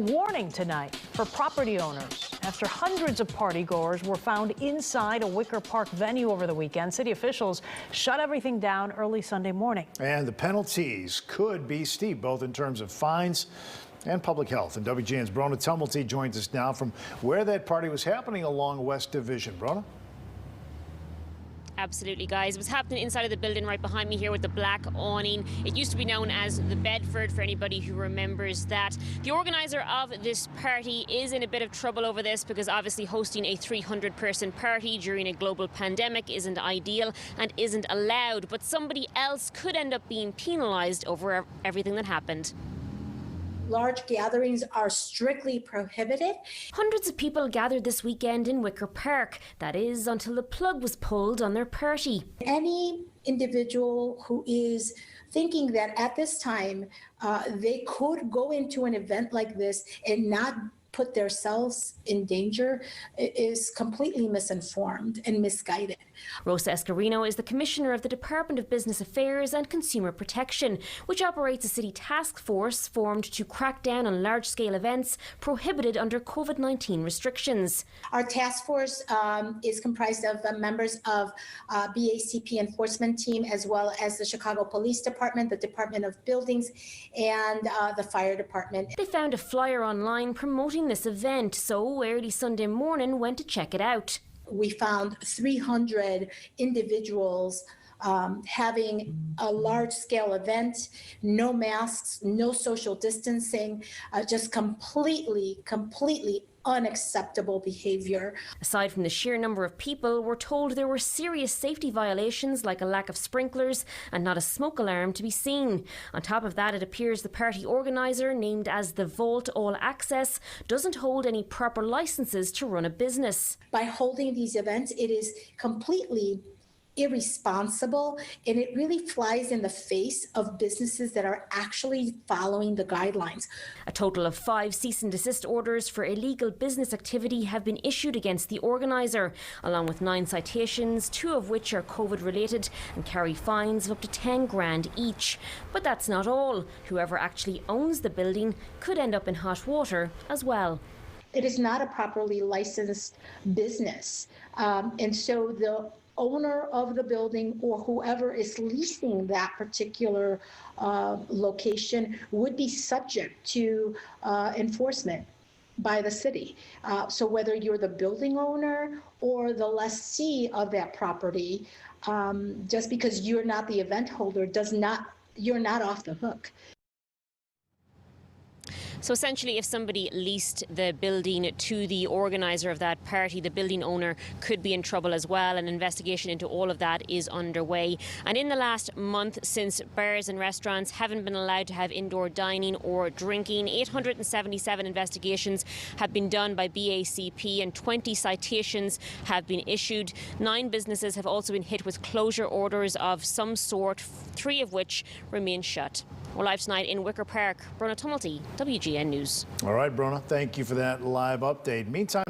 Warning tonight for property owners after hundreds of partygoers were found inside a Wicker Park venue over the weekend. City officials shut everything down early Sunday morning. And the penalties could be steep, both in terms of fines and public health. And WGN's Brona Tumulty joins us now from where that party was happening along West Division. Brona? Absolutely, guys. It was happening inside of the building right behind me here with the black awning. It used to be known as the Bedford, for anybody who remembers that. The organiser of this party is in a bit of trouble over this because obviously hosting a 300-person party during a global pandemic isn't ideal and isn't allowed. But somebody else could end up being penalised over everything that happened. Large gatherings are strictly prohibited. Hundreds of people gathered this weekend in Wicker Park. That is, until the plug was pulled on their party. Any individual who is thinking that at this time they could go into an event like this and not put themselves in danger is completely misinformed and misguided. Rosa Escarino is the Commissioner of the Department of Business Affairs and Consumer Protection, which operates a city task force formed to crack down on large-scale events prohibited under COVID-19 restrictions. Our task force is comprised of members of BACP enforcement team, as well as the Chicago Police Department, the Department of Buildings, and the Fire Department. They found a flyer online promoting this event, so early Sunday morning went to check it out. We found 300 individuals having a large-scale event, no masks, no social distancing, just completely unacceptable behavior. Aside from the sheer number of people, we're told there were serious safety violations like a lack of sprinklers and not a smoke alarm to be seen. On top of that, it appears the party organiser, named as the Vault All Access, doesn't hold any proper licences to run a business. By holding these events, it is completely irresponsible, and it really flies in the face of businesses that are actually following the guidelines. A total of 5 cease and desist orders for illegal business activity have been issued against the organiser, along with 9 citations, 2 of which are COVID related and carry fines of up to 10 grand each. But that's not all. Whoever actually owns the building could end up in hot water as well. It is not a properly licensed business, and so the owner of the building or whoever is leasing that particular location would be subject to enforcement by the city. So whether you're the building owner or the lessee of that property, just because you're not the event holder you're not off the hook. So essentially, if somebody leased the building to the organiser of that party, the building owner could be in trouble as well. An investigation into all of that is underway. And in the last month, since bars and restaurants haven't been allowed to have indoor dining or drinking, 877 investigations have been done by BACP and 20 citations have been issued. 9 businesses have also been hit with closure orders of some sort, 3 of which remain shut. We're live tonight in Wicker Park. Brona Tumulty, WGN News. All right, Brona, thank you for that live update. Meantime,